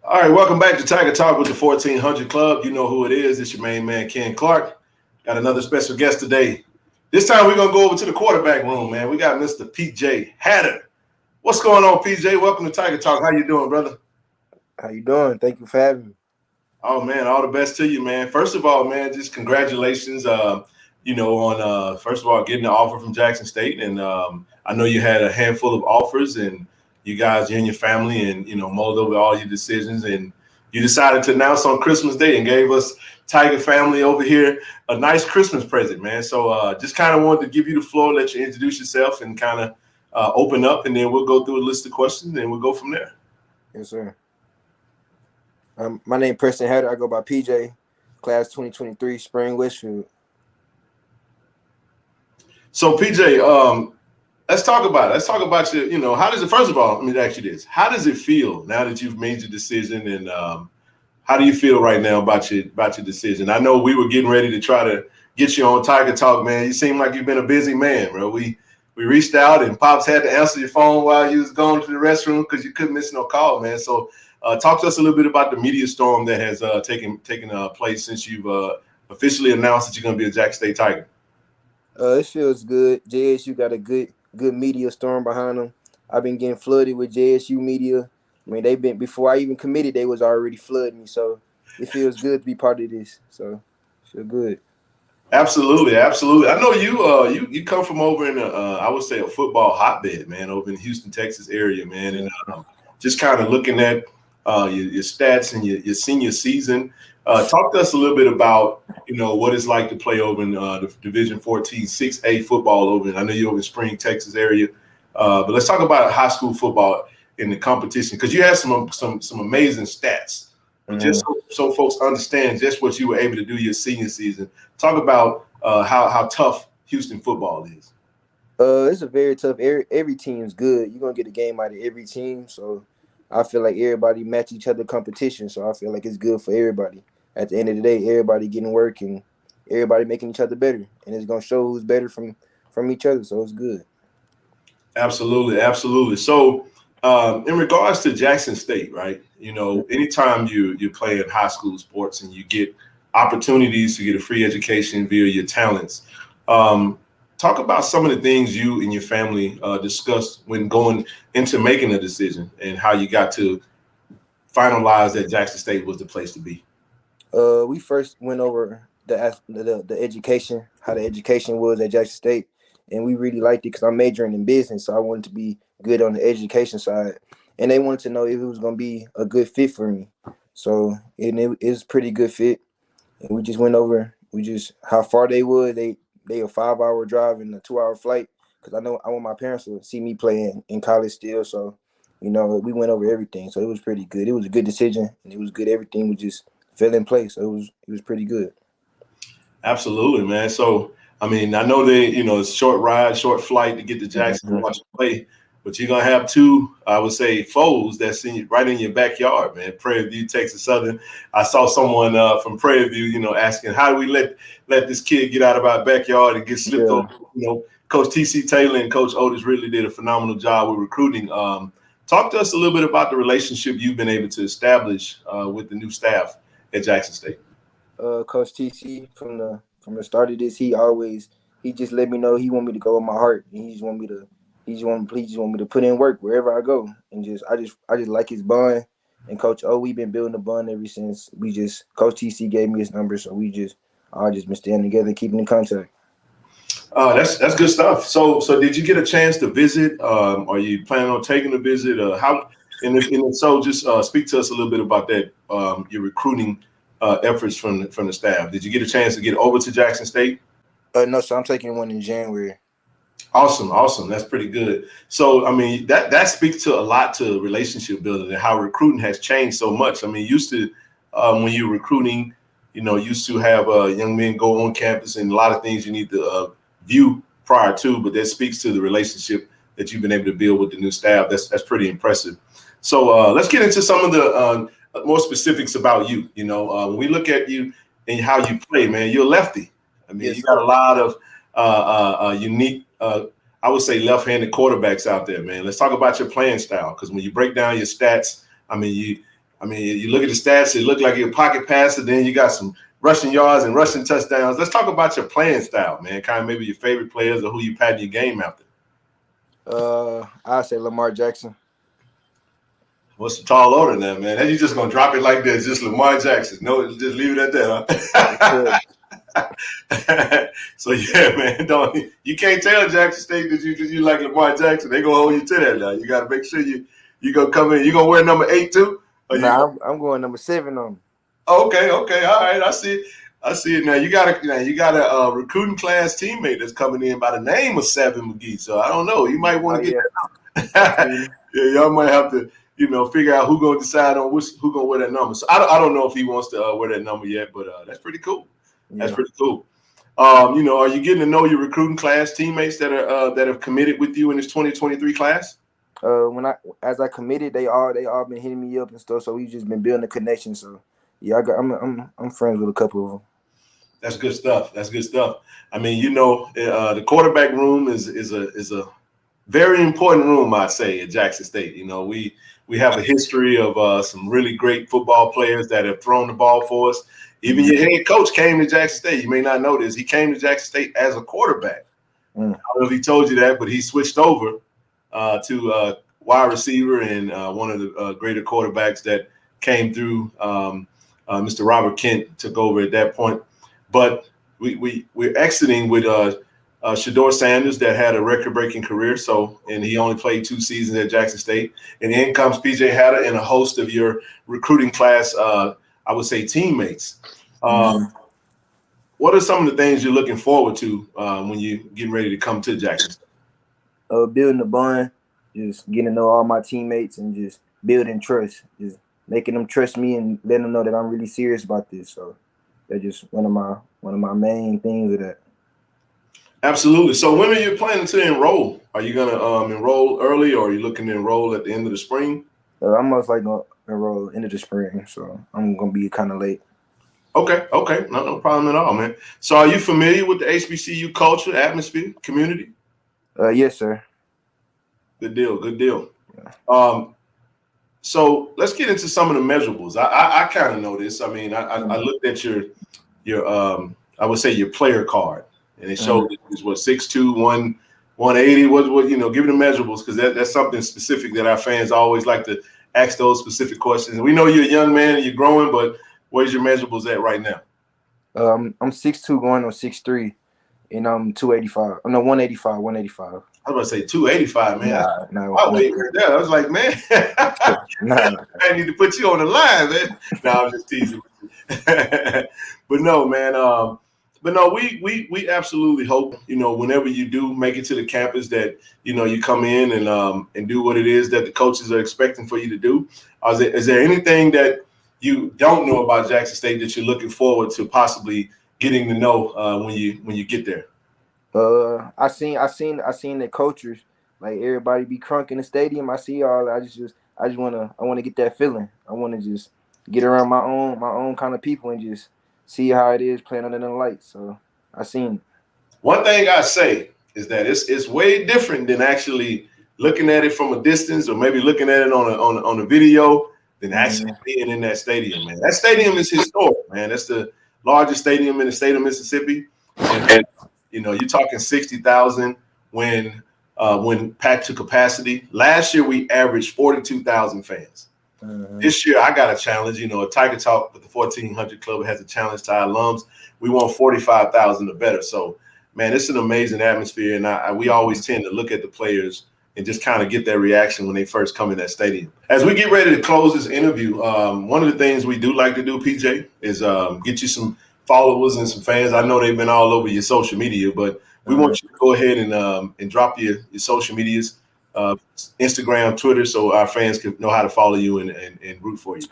All right, welcome back to Tiger Talk with the 1400 Club. You know who it is. It's your main man, Ken Clark. Got another special guest today. This time we're going to go over to the quarterback room, man. We got Mr. PJ Hatter. What's going on, PJ? Welcome to Tiger Talk. How you doing, brother? How you doing? Thank you for having me. Oh, man, all the best to you, man. First of all, man, just congratulations, on, first of all, getting the offer from Jackson State. And I know you had a handful of offers, and you and your family and, mulled over all your decisions. And you decided to announce on Christmas Day and gave us Tiger family over here a nice Christmas present, man. So just kind of wanted to give you the floor, let you introduce yourself and kind of open up, and then we'll go through a list of questions and we'll go from there. Yes, sir. My name is Preston Hatter. I go by PJ, class 2023, Spring Westfield. So PJ, let's talk about it. Let's talk about your, how does it, first of all, let me ask you this. How does it feel now that you've made your decision, and how do you feel right now about your decision? I know we were getting ready to try to get you on Tiger Talk, man. You seem like you've been a busy man, bro. We reached out, and Pops had to answer your phone while you was going to the restroom because you couldn't miss no call, man. So talk to us a little bit about the media storm that has taken place since you've officially announced that you're going to be a Jackson State Tiger. It feels good. JSU got a good media storm behind them. I've been getting flooded with JSU media. I mean, they've been, before I even committed, they was already flooding me. So it feels good to be part of this. So I feel good. Absolutely. I know you come from over in I would say a football hotbed, man, over in the Houston, Texas area, man, and just kind of looking at your stats and your senior season. Talk to us a little bit about what it's like to play over in the Division 14 6A football over in, I know you're over in Spring, Texas area, but let's talk about high school football in the competition, because you had some amazing stats. But just so folks understand just what you were able to do your senior season, talk about how tough Houston football is. It's a very tough. Every team's good. You're gonna get a game out of every team. So I feel like everybody match each other competition. So I feel like it's good for everybody. At the end of the day, everybody getting work and everybody making each other better, and it's gonna show who's better from each other. So it's good. Absolutely. So in regards to Jackson State, right? Anytime you play in high school sports and you get opportunities to get a free education via your talents, talk about some of the things you and your family discussed when going into making a decision and how you got to finalize that Jackson State was the place to be. We first went over the education, how the education was at Jackson State, and we really liked it because I'm majoring in business, so I wanted to be good on the education side, and they wanted to know if it was going to be a good fit for me. So it is a pretty good fit, and we just went over how far they would. They a 5-hour drive and a 2-hour flight, because I want my parents to see me play in college still. So we went over everything, so it was pretty good. It was a good decision, and it was good. Everything was just fell in place, so it was pretty good. Absolutely, man. So I mean, I know it's short ride, short flight to get to Jackson to watch you play, but you're gonna have two, I would say, foes that's right in your backyard, man. Prairie View, Texas Southern. I saw someone from Prairie View, asking how do we let this kid get out of our backyard and get slipped over. Coach T.C. Taylor and Coach Otis really did a phenomenal job with recruiting. Talk to us a little bit about the relationship you've been able to establish with the new staff at Jackson State. Coach TC from the start of this, he just let me know he want me to go with my heart, and he just want me to put in work wherever I go, and I just like his bond. And Coach O, we've been building a bond ever since Coach TC gave me his number, so I just been staying together, keeping in contact. That's good stuff. So did you get a chance to visit? Are you planning on taking a visit? How? And so just speak to us a little bit about that. Your recruiting efforts from the staff. Did you get a chance to get over to Jackson State? No, so I'm taking one in January. Awesome. That's pretty good. So, I mean, that speaks to a lot to relationship building and how recruiting has changed so much. I mean, used to when you're recruiting, used to have young men go on campus and a lot of things you need to view prior to, but that speaks to the relationship that you've been able to build with the new staff. That's pretty impressive. So let's get into some of the more specifics about you. When we look at you and how you play, man, you're a lefty. I mean, Yes, you got a lot of unique, I would say, left-handed quarterbacks out there, man. Let's talk about your playing style, because when you break down your stats, I mean, I mean, you look at the stats, it looked like you're a pocket passer. Then you got some rushing yards and rushing touchdowns. Let's talk about your playing style, man. Kind of maybe your favorite players or who you pattern your game after. I say Lamar Jackson. What's the tall order now, man? Then you just gonna drop it like this, just Lamar Jackson. No, just leave it at that, huh? So yeah, man, you can't tell Jackson State that you like Lamar Jackson. They gonna hold you to that now. You gotta make sure you gonna come in. You gonna wear number 8 too? I'm going number 7 on. Okay, all right. I see it now. You got a recruiting class teammate that's coming in by the name of 7 McGee. So I don't know. You might want to get that. Yeah, y'all might have to, figure out who gonna decide on who gonna wear that number. So I don't know if he wants to wear that number yet, but that's pretty cool. Yeah. That's pretty cool. Are you getting to know your recruiting class teammates that are that have committed with you in this 2023 class? As I committed, they all been hitting me up and stuff. So we've just been building a connection. So yeah, I'm friends with a couple of them. That's good stuff. I mean, the quarterback room is a very important room, I'd say, at Jackson State. We have a history of some really great football players that have thrown the ball for us. Even your head coach came to Jackson State. You may not know this. He came to Jackson State as a quarterback. I don't know if he told you that, but he switched over to wide receiver and one of the greater quarterbacks that came through. Mr. Robert Kent took over at that point. But we're exiting with Shedeur Sanders that had a record-breaking career. And he only played 2 seasons at Jackson State. And in comes P.J. Hatter and a host of your recruiting class, I would say, teammates. What are some of the things you're looking forward to when you're getting ready to come to Jackson State? Building a bond, just getting to know all my teammates and just building trust, just making them trust me and letting them know that I'm really serious about this. So that's just one of my main things of that. Absolutely. So when are you planning to enroll? Are you going to enroll early, or are you looking to enroll at the end of the spring? I'm most likely going to enroll into the spring, so I'm going to be kind of late. Okay. No problem at all, man. So are you familiar with the HBCU culture, atmosphere, community? Yes, sir. Good deal. Yeah. So let's get into some of the measurables. I kind of know this. I mean, I looked at your I would say your player card, and it showed it was 6'2", 180. What give me the measurables, because that's something specific that our fans always like to ask those specific questions. And we know you're a young man and you're growing, but where's your measurables at right now? I'm 6'2", going on 6'3", and I'm 285. No, 185. 185. I was about to say 285, man. Nah, I waited there. I was like, man, I need to put you on the line, man. No, I'm just teasing. But no, man. But no, we absolutely hope, whenever you do make it to the campus, that you come in and do what it is that the coaches are expecting for you to do. Is there anything that you don't know about Jackson State that you're looking forward to possibly getting to know when you get there? I seen the coaches, like, everybody be crunk in the stadium. I see all. I wanna get that feeling. I wanna just get around my own kind of people and just see how it is playing under the lights. So I seen it. One thing I say is that it's way different than actually looking at it from a distance, or maybe looking at it on a video, than actually being in that stadium, man. That stadium is historic, man. That's the largest stadium in the state of Mississippi. And you're talking 60,000 when packed to capacity. Last year we averaged 42,000 fans. This year I got a challenge. A Tiger Talk with the 1400 Club has a challenge to our alums. We want 45,000 or better. So, man, it's an amazing atmosphere, and we always tend to look at the players and just kind of get that reaction when they first come in that stadium. As we get ready to close this interview, one of the things we do like to do, PJ, is get you some followers and some fans. I know they've been all over your social media, but we want you to go ahead and drop your social medias, Instagram, Twitter, so our fans can know how to follow you and root for you.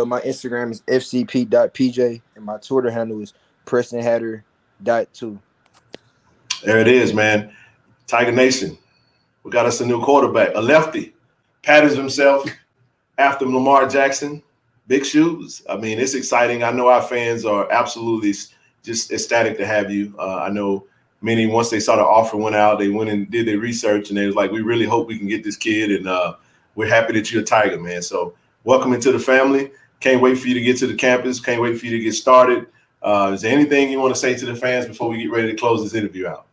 My Instagram is fcp.pj, and my Twitter handle is prestonhatter.2. There it is, man. Tiger Nation. We got us a new quarterback, a lefty, patterns himself after Lamar Jackson. Big shoes. I mean, it's exciting. I know our fans are absolutely just ecstatic to have you. I know many, once they saw the offer went out, they went and did their research, and they was like, we really hope we can get this kid, and we're happy that you're a Tiger, man. So welcome into the family. Can't wait for you to get to the campus. Can't wait for you to get started. Is there anything you want to say to the fans before we get ready to close this interview out?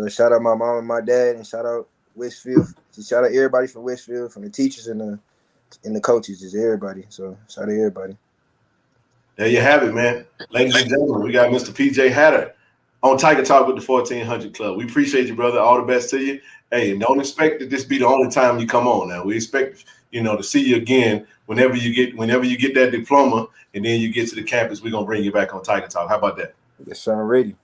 Shout out my mom and my dad, and shout out Westfield. Shout out everybody from Westfield, from the teachers and the coaches, just everybody. So shout out everybody. There you have it, man. Ladies and gentlemen, we got Mr. PJ Hatter on Tiger Talk with the 1400 Club. We appreciate you, brother. All the best to you. Hey, don't expect that this be the only time you come on. Now we expect, to see you again whenever you get that diploma, and then you get to the campus. We're gonna bring you back on Tiger Talk. How about that? Yes, sir, I'm ready.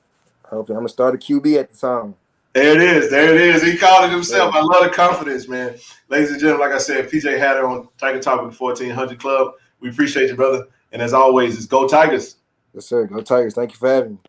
Hopefully, I'm gonna start a QB at the time. There it is. He called it himself. Yeah. I love the confidence, man. Ladies and gentlemen, like I said, PJ Hatter on Tiger Talk with the 1400 Club. We appreciate you, brother. And as always, it's Go Tigers. Yes, sir. Go Tigers. Thank you for having me.